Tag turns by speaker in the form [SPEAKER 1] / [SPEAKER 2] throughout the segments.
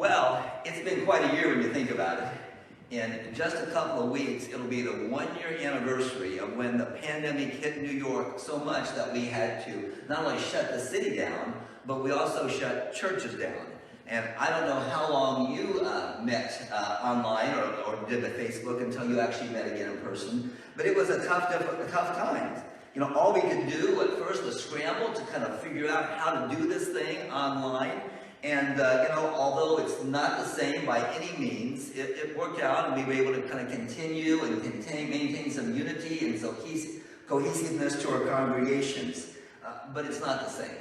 [SPEAKER 1] Well, it's been quite a year when you think about it. In just a couple of weeks, it'll be the 1-year anniversary of when the pandemic hit New York so much that we had to not only shut the city down, but we also shut churches down. And I don't know how long you met online or did the Facebook until you actually met again in person, but it was a tough time. You know, all we could do at first was scramble to kind of figure out how to do this thing online. And, although it's not the same by any means, it worked out, and we were able to kind of continue and maintain some unity and some cohesiveness to our congregations. But it's not the same.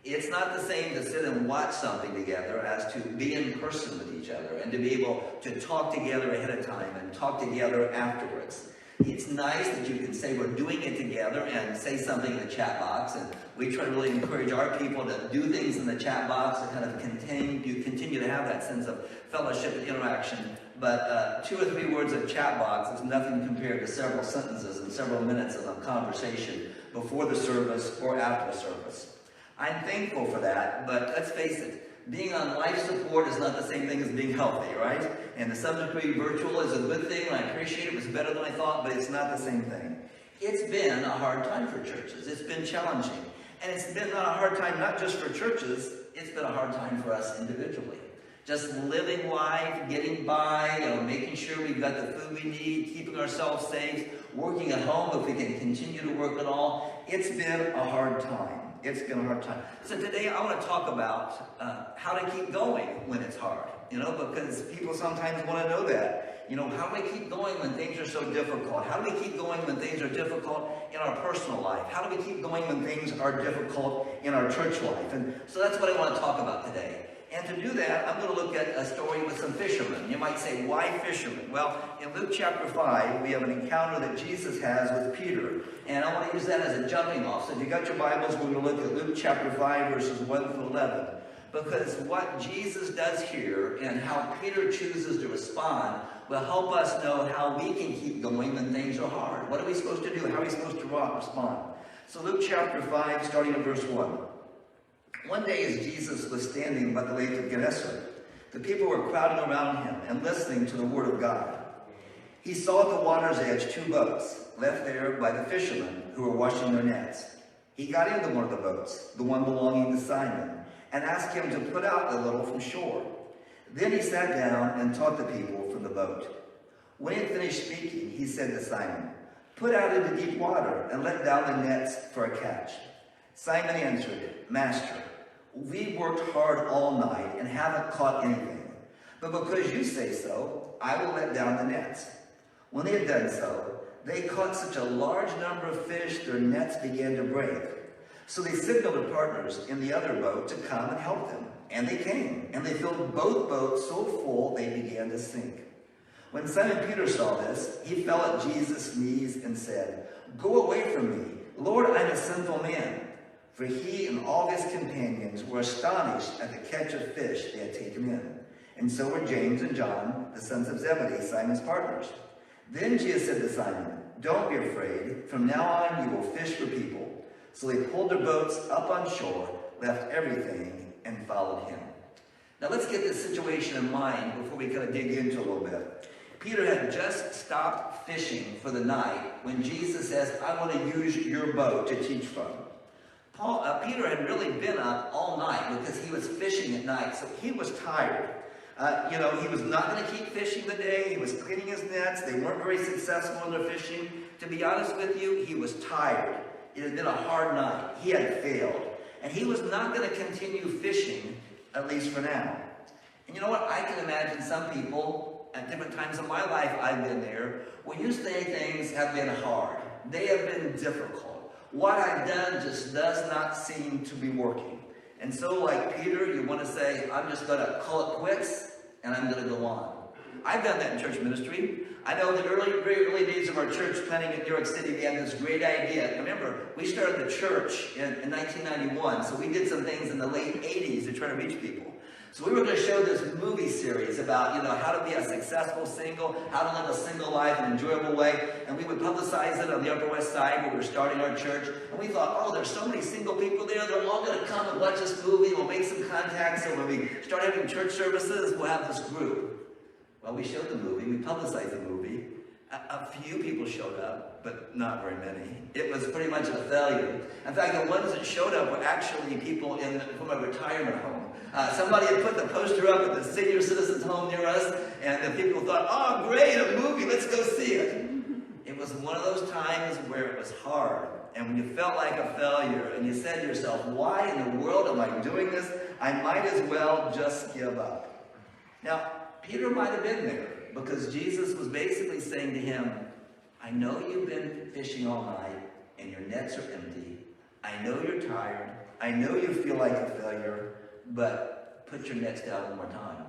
[SPEAKER 1] It's not the same to sit and watch something together as to be in person with each other and to be able to talk together ahead of time and talk together afterwards. It's nice that you can say we're doing it together and say something in the chat box, and we try to really encourage our people to do things in the chat box to kind of continue to have that sense of fellowship and interaction. But 2 or 3 words of chat box is nothing compared to several sentences and several minutes of a conversation before the service or after the service. I'm thankful for that, but let's face it, being on life support is not the same thing as being healthy, right? And to some degree, virtual is a good thing, and I appreciate it. It was better than I thought, but it's not the same thing. It's been a hard time for churches. It's been challenging. And it's been not a hard time not just for churches, it's been a hard time for us individually. Just living life, getting by, making sure we've got the food we need, keeping ourselves safe, working at home if we can continue to work at all. It's been a hard time. It's been a hard time. So today I want to talk about how to keep going when it's hard, because people sometimes want to know that. How do we keep going when things are so difficult? How do we keep going when things are difficult in our personal life? How do we keep going when things are difficult in our church life? And so that's what I want to talk about today. And to do that, I'm going to look at a story with some fishermen. You might say, why fishermen? Well, in Luke chapter 5, we have an encounter that Jesus has with Peter. And I want to use that as a jumping off. So if you got your Bibles, we're going to look at Luke chapter 5, verses 1 through 11. Because what Jesus does here and how Peter chooses to respond will help us know how we can keep going when things are hard. What are we supposed to do? How are we supposed to respond? So Luke chapter 5, starting in verse 1. One day as Jesus was standing by the lake of Gennesaret, the people were crowding around him and listening to the word of God. He saw at the water's edge 2 boats, left there by the fishermen who were washing their nets. He got into one of the boats, the one belonging to Simon, and asked him to put out a little from shore. Then he sat down and taught the people from the boat. When he had finished speaking, he said to Simon, "Put out into deep water and let down the nets for a catch." Simon answered, "Master, we worked hard all night and haven't caught anything. But because you say so, I will let down the nets." When they had done so, they caught such a large number of fish, their nets began to break. So they signaled to partners in the other boat to come and help them. And they came, and they filled both boats so full they began to sink. When Simon Peter saw this, he fell at Jesus' knees and said, "Go away from me, Lord, I'm a sinful man." For he and all his companions were astonished at the catch of fish they had taken in. And so were James and John, the sons of Zebedee, Simon's partners. Then Jesus said to Simon, "Don't be afraid. From now on you will fish for people." So they pulled their boats up on shore, left everything, and followed him. Now let's get this situation in mind before we kind of dig into a little bit. Peter had just stopped fishing for the night when Jesus says, "I want to use your boat to teach from." Peter had really been up all night because he was fishing at night, so he was tired. He was not going to keep fishing the day. He was cleaning his nets. They weren't very successful in their fishing. To be honest with you, he was tired. It had been a hard night. He had failed. And he was not going to continue fishing, at least for now. And you know what? I can imagine some people, at different times in my life, I've been there, when you say things have been hard. They have been difficult. What I've done just does not seem to be working. And so like Peter, you want to say, I'm just going to call it quits, and I'm going to go on. I've done that in church ministry. I know the very early days of our church planting in New York City, we had this great idea. Remember, we started the church in 1991, so we did some things in the late 80s to try to reach people. So we were going to show this movie series about, how to be a successful single, how to live a single life in an enjoyable way. And we would publicize it on the Upper West Side where we were starting our church. And we thought, oh, there's so many single people there. They're all going to come and watch this movie. We'll make some contacts. So when we start having church services, we'll have this group. Well, we showed the movie. We publicized the movie. A few people showed up, but not very many. It was pretty much a failure. In fact, the ones that showed up were actually people from a retirement home. Somebody had put the poster up at the senior citizens home near us, and the people thought, oh, great, a movie, let's go see it. It was one of those times where it was hard, and when you felt like a failure, and you said to yourself, why in the world am I doing this? I might as well just give up. Now, Peter might have been there, because Jesus was basically saying to him, I know you've been fishing all night, and your nets are empty. I know you're tired. I know you feel like a failure, but put your nets down one more time.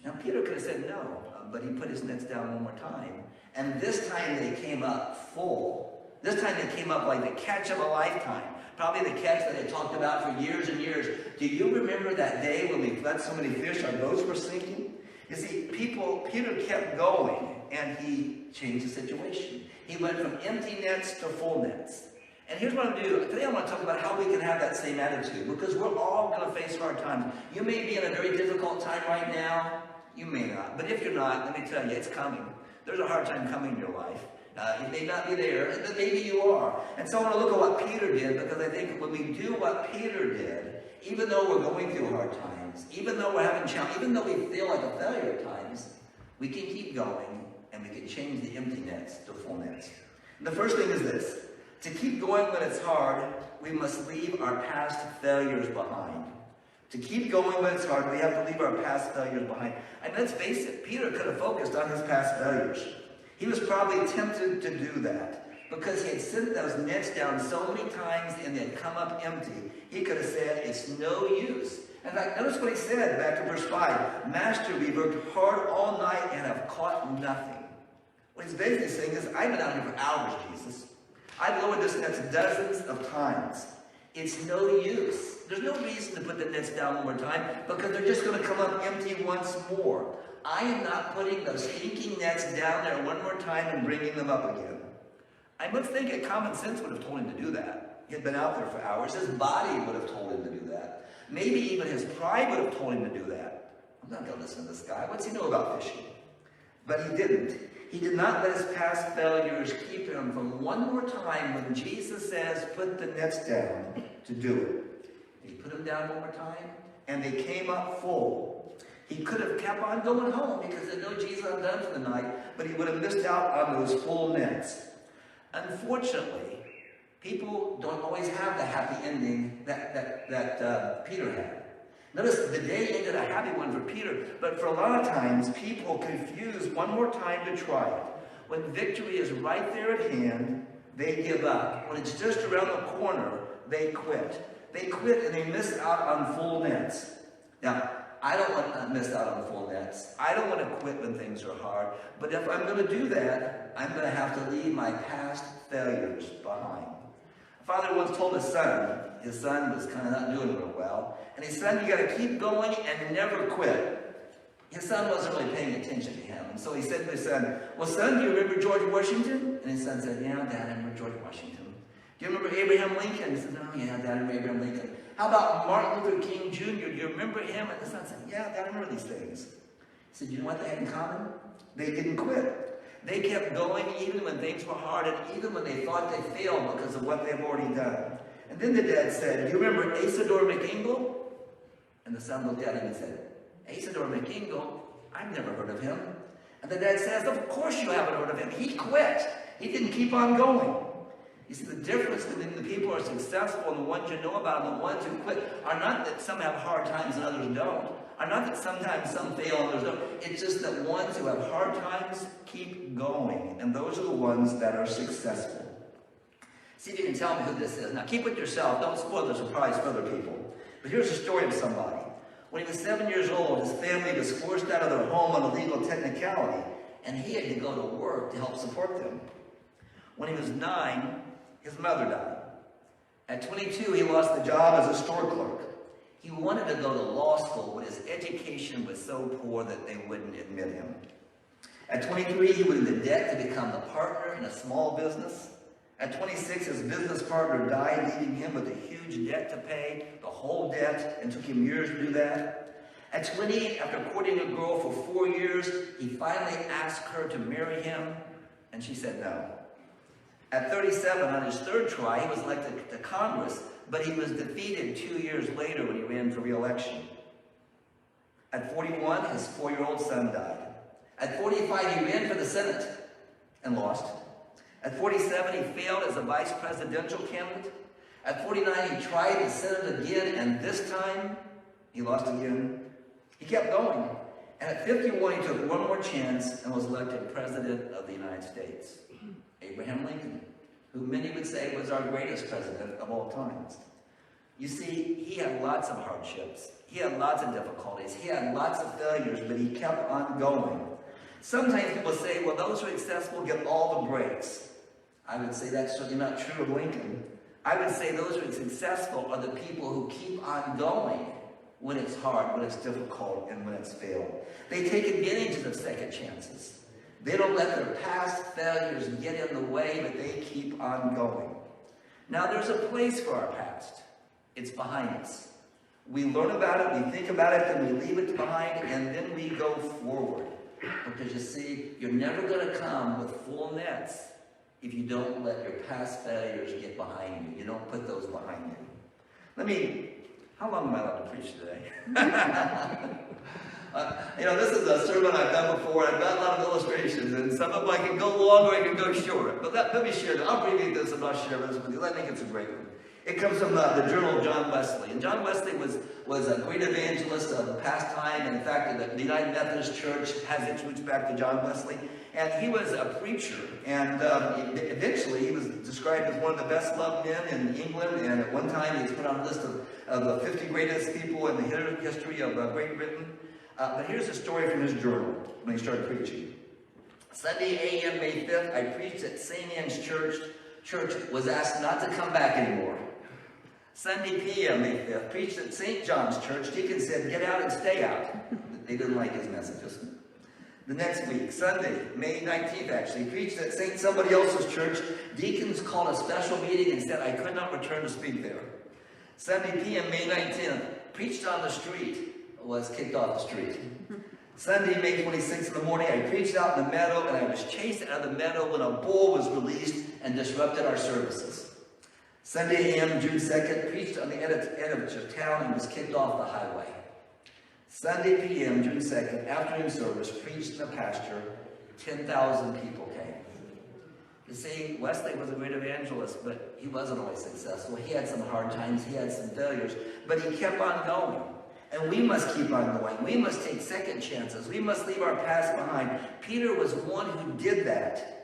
[SPEAKER 1] Now, Peter could have said no, but he put his nets down one more time. And this time they came up full. This time they came up like the catch of a lifetime. Probably the catch that they talked about for years and years. Do you remember that day when we fed so many fish, our boats were sinking? You see, Peter kept going, and he changed the situation. He went from empty nets to full nets. And here's what I'm going to do. Today I want to talk about how we can have that same attitude, because we're all going to face hard times. You may be in a very difficult time right now. You may not. But if you're not, let me tell you, it's coming. There's a hard time coming in your life. It may not be there, but maybe you are. And so I want to look at what Peter did, because I think when we do what Peter did, even though we're going through hard times, even though we're having challenges, even though we feel like a failure at times, we can keep going, and we can change the empty nets to full nets. And the first thing is this. To keep going when it's hard, we must leave our past failures behind. To keep going when it's hard, we have to leave our past failures behind. And let's face it, Peter could have focused on his past failures. He was probably tempted to do that because he had sent those nets down so many times and they'd come up empty. He could have said, it's no use. In fact, notice what he said back to verse 5. Master, we worked hard all night and have caught nothing. What he's basically saying is, I've been out here for hours, Jesus. I've lowered this nets dozens of times. It's no use. There's no reason to put the nets down one more time because they're just going to come up empty once more. I am not putting those stinking nets down there one more time and bringing them up again. I must think that common sense would have told him to do that. He had been out there for hours. His body would have told him to do that. Maybe even his pride would have told him to do that. I'm not going to listen to this guy. What's he know about fishing? But he didn't. He did not let his past failures keep him from one more time when Jesus says, put the nets down, to do it. He put them down one more time, and they came up full. He could have kept on going home because he said, no, Jesus, I'm done for the night, but he would have missed out on those full nets. Unfortunately, people don't always have the happy ending that Peter had. Notice the day ended a happy one for Peter, but for a lot of times, people confuse one more time to try it. When victory is right there at hand, they give up. When it's just around the corner, they quit. They quit and they miss out on full nets. Now, I don't want to miss out on full nets. I don't want to quit when things are hard. But if I'm going to do that, I'm going to have to leave my past failures behind. A father once told his son was kind of not doing real well, and he said, you got to keep going and never quit. His son wasn't really paying attention to him, and so he said to his son, well, son, do you remember George Washington? And his son said, yeah, Dad, I remember George Washington. Do you remember Abraham Lincoln? He said, oh, yeah, Dad, I remember Abraham Lincoln. How about Martin Luther King Jr.? Do you remember him? And his son said, yeah, Dad, I remember these things. He said, you know what they had in common? They didn't quit. They kept going even when things were hard and even when they thought they failed because of what they've already done. And then the dad said, do you remember Isidore McIngle? And the son looked at him and said, Isidore McIngle? I've never heard of him. And the dad says, of course you haven't heard of him. He quit. He didn't keep on going. You see, the difference between the people who are successful and the ones you know about and the ones who quit are not that some have hard times and others don't. Are not that sometimes some fail and others don't. It's just that ones who have hard times keep going. And those are the ones that are successful. See if you can tell me who this is. Now, keep it yourself. Don't spoil the surprise for other people. But here's a story of somebody. When he was 7 years old, his family was forced out of their home on a legal technicality, and he had to go to work to help support them. When he was 9, his mother died. At 22, he lost the job as a store clerk. He wanted to go to law school, but his education was so poor that they wouldn't admit him. At 23, he went into debt to become the partner in a small business. At 26, his business partner died, leaving him with a huge debt to pay, the whole debt, and took him years to do that. At 28, after courting a girl for 4 years, he finally asked her to marry him, and she said no. At 37, on his third try, he was elected to Congress, but he was defeated 2 years later when he ran for re-election. At 41, his 4-year-old son died. At 45, he ran for the Senate and lost. At 47, he failed as a vice presidential candidate. At 49, he tried the Senate again, and this time, he lost again. He kept going. And at 51, he took one more chance and was elected President of the United States. Abraham Lincoln, who many would say was our greatest president of all times. You see, he had lots of hardships. He had lots of difficulties. He had lots of failures, but he kept on going. Sometimes people say, well, those who are successful get all the breaks. I would say that's certainly not true of Lincoln. I would say those who are successful are the people who keep on going when it's hard, when it's difficult, and when it's failed. They take advantage of second chances. They don't let their past failures get in the way, but they keep on going. Now, there's a place for our past. It's behind us. We learn about it, we think about it, then we leave it behind, and then we go forward. Because you see, you're never going to come with full nets if you don't let your past failures get behind you. You don't put those behind you. How long am I allowed to preach today? This is a sermon I've done before. I've got a lot of illustrations, and some of them I can go long or I can go short. But let me share this. I'll abbreviate this and I'll share this with you. I think it's a great one. It comes from the journal of John Wesley. And John Wesley was a great evangelist of the past time. And in fact, the United Methodist Church has its roots back to John Wesley. And he was a preacher. And eventually, he was described as one of the best-loved men in England. And at one time, he was put on a list of the 50 greatest people in the history of Great Britain. But here's a story from his journal when he started preaching. Sunday a.m. May 5th, I preached at St. Anne's Church. Church was asked not to come back anymore. Sunday p.m. May 5th, preached at St. John's Church. Deacon said, get out and stay out. They didn't like his messages. The next week, Sunday, May 19th actually, preached at St. somebody else's church. Deacons called a special meeting and said I could not return to speak there. Sunday p.m. May 19th, preached on the street, was kicked off the street. Sunday, May 26th in the morning, I preached out in the meadow, and I was chased out of the meadow when a bull was released and disrupted our services. Sunday a.m., June 2nd, preached on the edge of town and was kicked off the highway. Sunday p.m., June 2nd, afternoon service, preached in the pasture. 10,000 people came. You see, Wesley was a great evangelist, but he wasn't always successful. He had some hard times, he had some failures, but he kept on going. And we must keep on going. We must take second chances. We must leave our past behind. Peter was one who did that.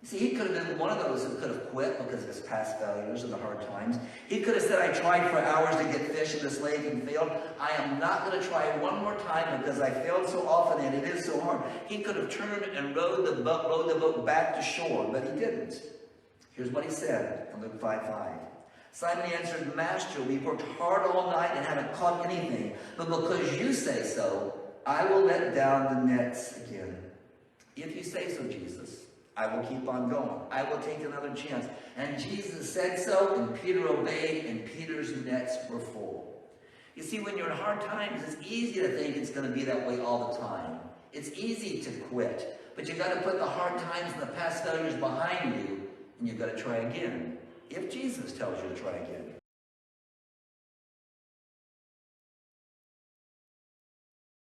[SPEAKER 1] You see, he could have been one of those who could have quit because of his past failures and the hard times. He could have said, I tried for hours to get fish in this lake and failed. I am not going to try one more time because I failed so often and it is so hard. He could have turned and rowed the boat back to shore, but he didn't. Here's what he said in Luke 5:5. Simon answered, Master, we've worked hard all night and haven't caught anything, but because you say so, I will let down the nets again. If you say so, Jesus, I will keep on going. I will take another chance. And Jesus said so, and Peter obeyed, and Peter's nets were full. You see, when you're in hard times, it's easy to think it's going to be that way all the time. It's easy to quit, but you've got to put the hard times and the past failures behind you, and you've got to try again. If Jesus tells you to try again.